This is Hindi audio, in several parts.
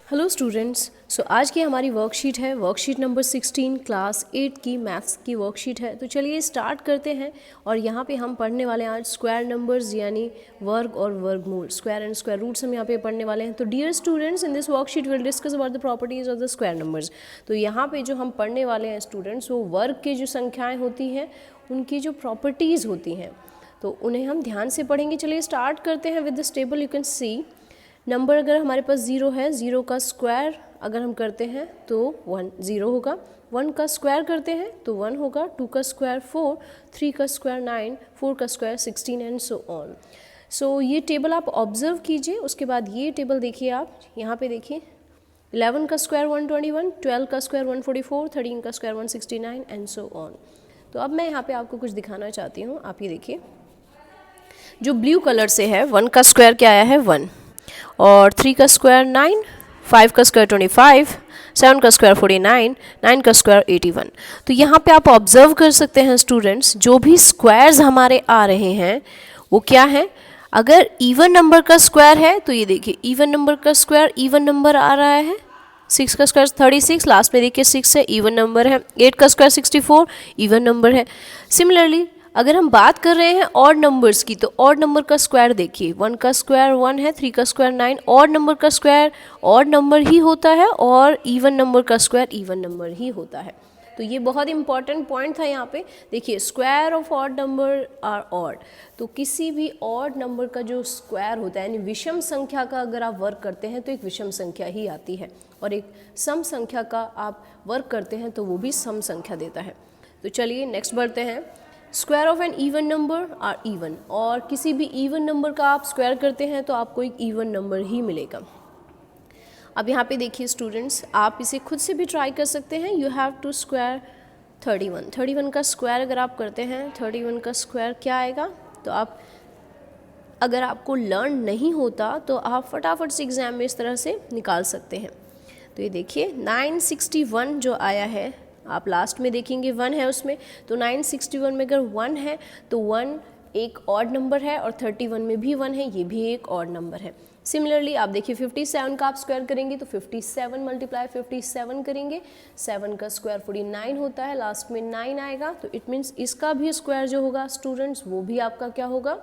Hello students. आज की हमारी वर्कशीट है, वर्कशीट नंबर 16 क्लास 8 की मैथ्स की वर्कशीट है। तो चलिए स्टार्ट करते हैं। और यहाँ पे हम पढ़ने वाले हैं आज स्क्वायर नंबर्स यानी वर्ग और वर्गमूल, स्क्वायर एंड स्क्वायर रूट्स हम यहाँ पे पढ़ने वाले हैं। तो dear students, in this worksheet will discuss about the properties of the square numbers. तो यहाँ पे जो हम पढ़ने वाले हैं स्टूडेंट्स, वो वर्ग के जो संख्याएँ होती हैं उनकी जो प्रॉपर्टीज़ होती हैं तो उन्हें हम ध्यान से पढ़ेंगे। चलिए स्टार्ट करते हैं with this table. You can see number अगर हमारे पास ज़ीरो है, ज़ीरो का स्क्वायर अगर हम करते हैं तो 1 ज़ीरो होगा। 1 का स्क्वायर करते हैं तो 1 होगा। 2 का स्क्वायर 4, 3 का स्क्वायर 9, 4 का स्क्वायर 16 एंड सो ऑन। सो ये टेबल आप ऑब्जर्व कीजिए। उसके बाद ये टेबल देखिए, आप यहाँ पे देखिए 11 का स्क्वायर 121, 12 का स्क्वायर 144, 13 का स्क्वायर 169 एंड सो ऑन। तो अब मैं यहाँ पे आपको कुछ दिखाना चाहती हूँ। आप ये देखिए, जो ब्लू कलर से है 1 का स्क्वायर क्या आया है 1, और 3 का स्क्वायर 9, 5 का स्क्वायर 25, 7 का स्क्वायर 49, 9 का स्क्वायर 81। तो यहाँ पे आप ऑब्जर्व कर सकते हैं स्टूडेंट्स, जो भी स्क्वायर्स हमारे आ रहे हैं वो क्या है। अगर इवन नंबर का स्क्वायर है तो ये देखिए इवन नंबर का स्क्वायर इवन नंबर आ रहा है। 6 का स्क्वायर 36, लास्ट में देखिए 6 है, इवन नंबर है। 8 का स्क्वायर 64, इवन नंबर है। सिमिलरली अगर हम बात कर रहे हैं ऑड नंबर्स की, तो ऑड नंबर का स्क्वायर देखिए 1 का स्क्वायर 1 है, 3 का स्क्वायर 9। ऑड नंबर का स्क्वायर ऑड नंबर ही होता है और इवन नंबर का स्क्वायर इवन नंबर ही होता है। तो ये बहुत इंपॉर्टेंट पॉइंट था यहाँ पे। देखिए square of odd number are odd. तो किसी भी ऑड नंबर का जो स्क्वायर होता है यानी विषम संख्या का अगर आप वर्क करते हैं तो एक विषम संख्या ही आती है, और एक सम संख्या का आप वर्क करते हैं तो वो भी सम संख्या देता है। तो चलिए नेक्स्ट बढ़ते हैं। Square of an even number are even, और किसी भी इवन नंबर का आप स्क्वायर करते हैं तो आपको एक इवन नंबर ही मिलेगा। अब यहाँ पे देखिए स्टूडेंट्स, आप इसे खुद से भी ट्राई कर सकते हैं। You have to square 31। 31 का स्क्वायर अगर आप करते हैं 31 का स्क्वायर क्या आएगा। तो आप अगर आपको लर्न नहीं होता तो आप फटाफट से एग्ज़ाम में इस तरह से निकाल सकते हैं। तो ये देखिए 961 जो आया है, आप लास्ट में देखेंगे 1 है उसमें, तो 961 में अगर 1 है तो 1 एक ऑड नंबर है, और 31 में भी 1 है, ये भी एक ऑड नंबर है। सिमिलरली आप देखिए 57 का आप स्क्वायर करेंगे तो 57 मल्टीप्लाई 57 करेंगे, 7 का स्क्वायर 49 होता है, लास्ट में 9 आएगा। तो इट मीन्स इसका भी स्क्वायर जो होगा स्टूडेंट्स वो भी आपका क्या होगा,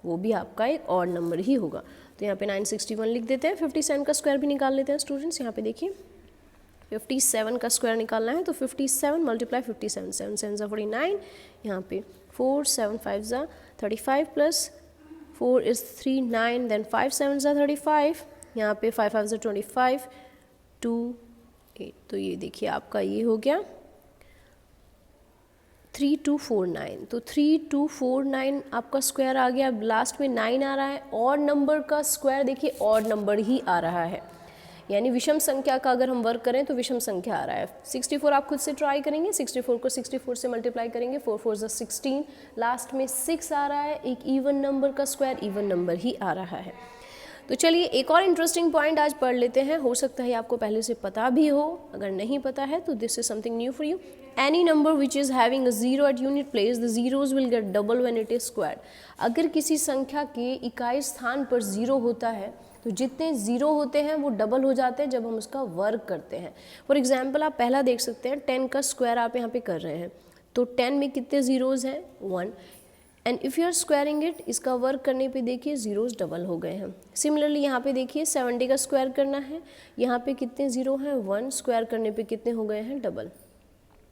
वो भी आपका एक ऑड नंबर ही होगा। तो यहाँ पे 961 लिख देते हैं। 57 का स्क्वायर भी निकाल लेते हैं स्टूडेंट्स। यहाँ पे देखिए 57 का स्क्वायर निकालना है तो 57 मल्टीप्लाई 57, 7 7 ज़ा 49, यहाँ पे 4 7 5 ज़ा 35 प्लस 4 इज़ 3 9, देन 5 7 ज़ा 35, यहाँ पे 5 5 ज़ा 25, 2 8। तो ये देखिए आपका ये हो गया 3249। तो 3249 आपका स्क्वायर आ गया। लास्ट में 9 आ रहा है। ऑड नंबर का स्क्वायर देखिए ऑड नंबर ही आ रहा है, यानी विषम संख्या का अगर हम वर्क करें तो विषम संख्या आ रहा है। 64 आप खुद से ट्राई करेंगे। 64 को 64 से मल्टीप्लाई करेंगे, 4 4 ज़ा 16, लास्ट में 6 आ रहा है। एक इवन नंबर का स्क्वायर इवन नंबर ही आ रहा है। तो चलिए एक और इंटरेस्टिंग पॉइंट आज पढ़ लेते हैं। हो सकता है आपको पहले से पता भी हो, अगर नहीं पता है तो this is something new for you. Any number which is having a zero at unit place, the zeros will get double when it is squared. अगर किसी संख्या के इकाई स्थान पर जीरो होता है तो जितने ज़ीरो होते हैं वो डबल हो जाते हैं जब हम उसका वर्क करते हैं। फॉर एग्जाम्पल आप पहला देख सकते हैं, 10 का स्क्वायर आप यहाँ पे कर रहे हैं तो 10 में कितने ज़ीरोज़ हैं 1, and if you are squaring it, इसका वर्क करने पे देखिए ज़ीरोज़ डबल हो गए हैं। सिमिलरली यहाँ पे देखिए 70 का स्क्वायर करना है, यहाँ पे कितने ज़ीरो हैं 1, स्क्वायर करने पे कितने हो गए हैं डबल।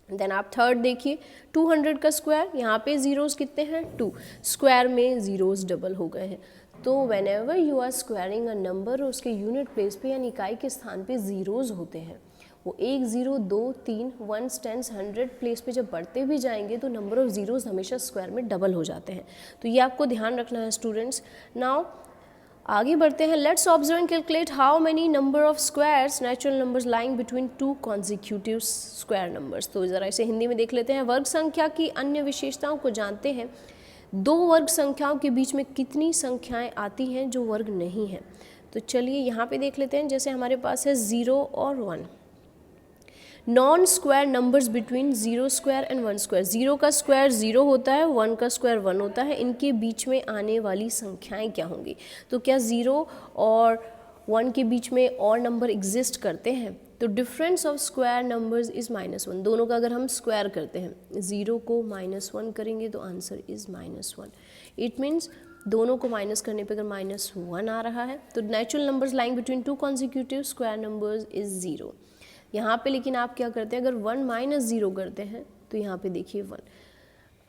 देन आप थर्ड देखिए 200 का स्क्वायर, यहाँ पे ज़ीरोज़ कितने हैं 2, स्क्वायर में ज़ीरोज़ डबल हो गए हैं। तो whenever you are squaring a number, उसके यूनिट प्लेस पे यानी इकाई के स्थान पे ज़ीरोज़ होते हैं। वो 1 0 2 3 1 10 100 प्लेस पे जब बढ़ते भी जाएंगे तो नंबर ऑफ ज़ीरोज़ हमेशा स्क्वायर में डबल हो जाते हैं। तो ये आपको ध्यान रखना है स्टूडेंट्स। नाउ आगे बढ़ते हैं। Let's observe and calculate how many number of squares natural numbers lying between 2 consecutive square numbers. तो ज़रा इसे हिंदी में देख लेते हैं। वर्ग संख्या की अन्य विशेषताओं को जानते हैं। दो वर्ग संख्याओं के बीच में कितनी संख्याएं आती हैं जो वर्ग नहीं हैं। तो चलिए यहाँ पे देख लेते हैं। जैसे हमारे पास है 0 और 1। Non square numbers between 0 square and 1 square. 0 का स्क्वायर 0 होता है, 1 का स्क्वायर 1 होता है। इनके बीच में आने वाली संख्याएं क्या होंगी। तो क्या 0 और 1 के बीच में और नंबर एग्जिस्ट करते हैं, तो difference of square numbers is -1। दोनों का अगर हम स्क्वायर करते हैं, 0 को -1 करेंगे तो आंसर इज़ -1। इट मीन्स दोनों को माइनस करने पे अगर -1 आ रहा है तो natural numbers lying between two consecutive square numbers is 0। यहाँ पे लेकिन आप क्या करते हैं, अगर 1 - 0 करते हैं तो यहाँ पे देखिए 1।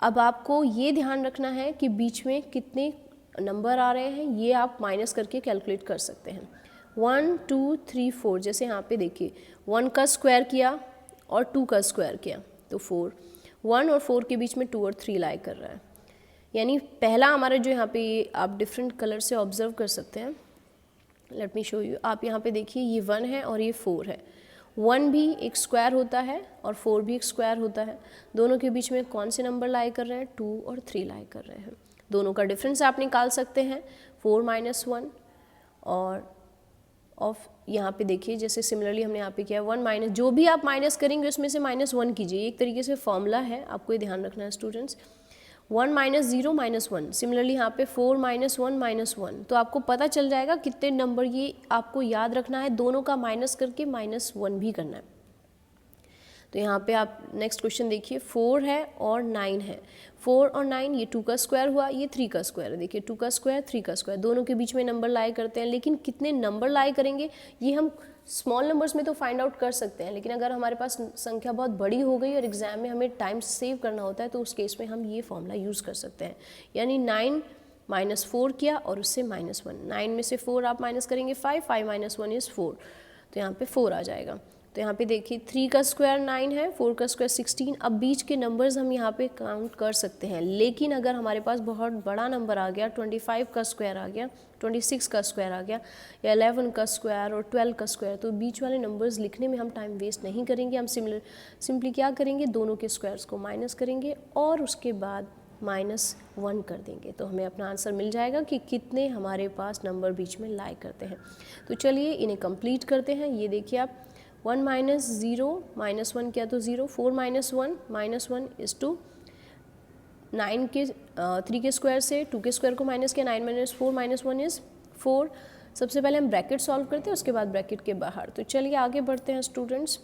अब आपको ये ध्यान रखना है कि बीच में कितने नंबर आ रहे हैं, ये आप माइनस करके कैलकुलेट कर सकते हैं। 1 2 3 4, जैसे यहाँ पे देखिए 1 का स्क्वायर किया और 2 का स्क्वायर किया तो 4। 1 और 4 के बीच में 2 और 3 लाई कर रहा है, यानी पहला हमारा जो यहाँ पे आप डिफरेंट कलर से ऑब्जर्व कर सकते हैं। Let me show you. आप यहाँ पे देखिए ये 1 है और ये 4 है। 1 भी एक स्क्वायर होता है और 4 भी एक स्क्वायर होता है। दोनों के बीच में कौन से नंबर लाई कर रहे हैं, 2 और 3 लाई कर रहे हैं। दोनों का डिफरेंस आप निकाल सकते हैं 4 - 1 और ऑफ यहाँ पे देखिए जैसे सिमिलरली हमने यहाँ पे किया 1 माइनस, जो भी आप माइनस करेंगे उसमें से -1 कीजिए। एक तरीके से फॉर्मूला है, आपको ये ध्यान रखना है स्टूडेंट्स। 1 - 0 -1, सिमिलरली यहाँ पे 4 - 1 -1, तो आपको पता चल जाएगा कितने नंबर, ये आपको याद रखना है, दोनों का माइनस करके -1 भी करना है। तो यहाँ पे आप नेक्स्ट क्वेश्चन देखिए, 4 है और 9 है। 4 और 9 ये 2 का स्क्वायर हुआ, ये 3 का स्क्वायर है। देखिए 2 का स्क्वायर 3 का स्क्वायर, दोनों के बीच में नंबर लाई करते हैं, लेकिन कितने नंबर लाई करेंगे ये हम स्मॉल नंबर्स में तो फाइंड आउट कर सकते हैं, लेकिन अगर हमारे पास संख्या बहुत बड़ी हो गई और एग्जाम में हमें टाइम सेव करना होता है तो उस केस में हम ये फॉर्मूला यूज़ कर सकते हैं। यानी 9 - 4 किया और उससे -1, 9 में से 4 आप माइनस करेंगे 5, 5 - 1 इज़ 4, तो यहाँ पे 4 आ जाएगा। तो यहाँ पे देखिए 3 का स्क्वायर 9 है, 4 का स्क्वायर 16। अब बीच के नंबर्स हम यहाँ पे काउंट कर सकते हैं, लेकिन अगर हमारे पास बहुत बड़ा नंबर आ गया, 25 का स्क्वायर आ गया, 26 का स्क्वायर आ गया, या 11 का स्क्वायर और 12 का स्क्वायर, तो बीच वाले नंबर्स लिखने में हम टाइम वेस्ट नहीं करेंगे। हम सिंपली क्या करेंगे, दोनों के स्क्वायर्स को माइनस करेंगे और उसके बाद -1 कर देंगे, तो हमें अपना आंसर मिल जाएगा कि कितने हमारे पास नंबर बीच में लाई करते हैं। तो चलिए इन्हें कंप्लीट करते हैं। ये देखिए आप 1 - 0 -1 किया तो 0, 4 - 1 -1 इज़ 2, 9 के 3 के स्क्वायर से 2 के स्क्वायर को माइनस किया, 9 - 4 -1 इज़ 4। सबसे पहले हम ब्रैकेट सॉल्व करते हैं, उसके बाद ब्रैकेट के बाहर। तो चलिए आगे बढ़ते हैं स्टूडेंट्स।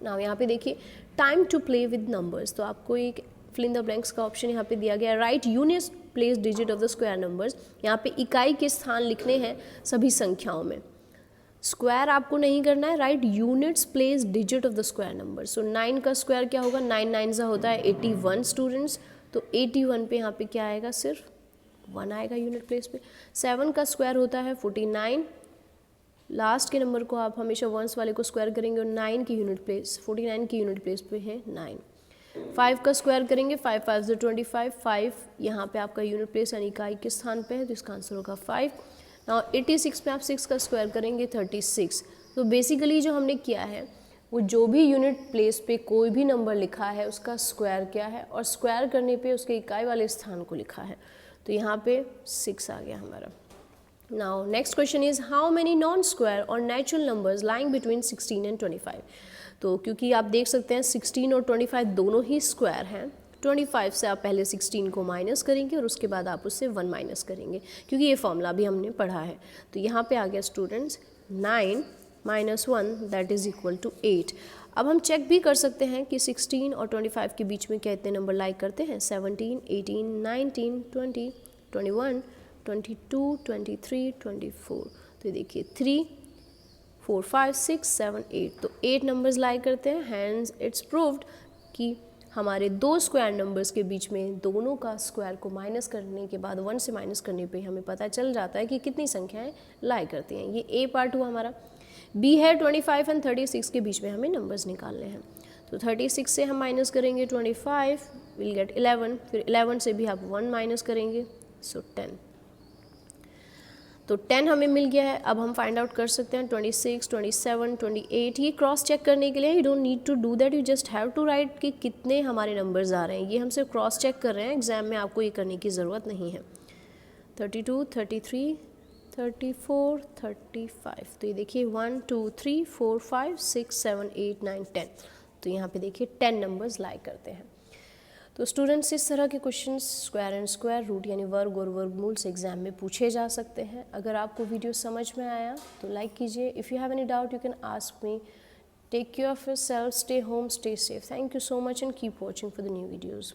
नाउ यहाँ पे देखिए time to play with numbers, तो आपको एक फिल इन द ब्लैंक्स का ऑप्शन यहाँ पे दिया गया है। Write unit place digit of the square numbers, यहाँ पे इकाई के स्थान लिखने हैं सभी संख्याओं में। स्क्वायर आपको नहीं करना है, right units place digit of the square number. So 9 का स्क्वायर क्या होगा, 9 9 होता है 81 स्टूडेंट्स, तो 81 पे यहाँ पे क्या आएगा, सिर्फ 1 आएगा यूनिट प्लेस पे। 7 का स्क्वायर होता है 49, लास्ट के नंबर को आप हमेशा वंस वाले को स्क्वायर करेंगे और 9 की यूनिट प्लेस, 49 की यूनिट प्लेस पे है 9। 5 का स्क्वायर करेंगे, 5 5 25, 5 यहाँ पे आपका यूनिट प्लेस यानी इकाई के स्थान पे है, तो इसका आंसर होगा 5। नाउ 86 में आप 6 का स्क्वायर करेंगे 36। तो बेसिकली जो हमने किया है वो जो भी यूनिट प्लेस पे कोई भी नंबर लिखा है उसका स्क्वायर किया है और स्क्वायर करने पे उसके इकाई वाले स्थान को लिखा है, तो यहाँ पे 6 आ गया हमारा। Now next question is how many non square और natural numbers lying between 16 and 25। तो क्योंकि आप देख सकते हैं 16 और 25 दोनों ही स्क्वायर हैं, 25 से आप पहले 16 को माइनस करेंगे और उसके बाद आप उससे 1 माइनस करेंगे, क्योंकि ये फॉर्मूला भी हमने पढ़ा है। तो यहाँ पे आ गया students 9 - 1 that is equal to 8। अब हम चेक भी कर सकते हैं कि 16 और 25 के बीच में कितने नंबर लाइक करते हैं, 17 18 19 20 21 22 23 24। तो देखिए 3 4 5 6 7 8, तो 8 नंबर्स लाइक करते हैं। हैंस इट्स प्रूव्ड कि हमारे दो स्क्वायर नंबर्स के बीच में दोनों का स्क्वायर को माइनस करने के बाद 1 से माइनस करने पे हमें पता चल जाता है कि कितनी संख्याएं लाई करती हैं। ये ए पार्ट हुआ हमारा। बी है 25 एंड 36 के बीच में हमें नंबर्स निकालने हैं। तो 36 से हम माइनस करेंगे 25, विल गेट 11, फिर 11 से भी आप 1 माइनस करेंगे, सो 10। तो 10 हमें मिल गया है। अब हम फाइंड आउट कर सकते हैं 26, 27, 28। ये क्रॉस चेक करने के लिए you don't need to do that, you just have to write कि कितने हमारे नंबर्स आ रहे हैं। ये हम सिर्फ क्रॉस चेक कर रहे हैं, एग्जाम में आपको ये करने की ज़रूरत नहीं है। 32, 33, 34, 35। तो ये देखिए 1 2 3 4 5 6 7 8 9 10। तो यहाँ पे देखिए 10 नंबर्स लाई करते हैं। तो स्टूडेंट्स इस तरह के question square and square root यानी वर्ग और वर्गमूल से एग्जाम में पूछे जा सकते हैं। अगर आपको वीडियो समझ में आया तो लाइक कीजिए। If you have any doubt you can ask me. Take care of yourself, stay home, stay safe. Thank you so much and keep watching for the new videos.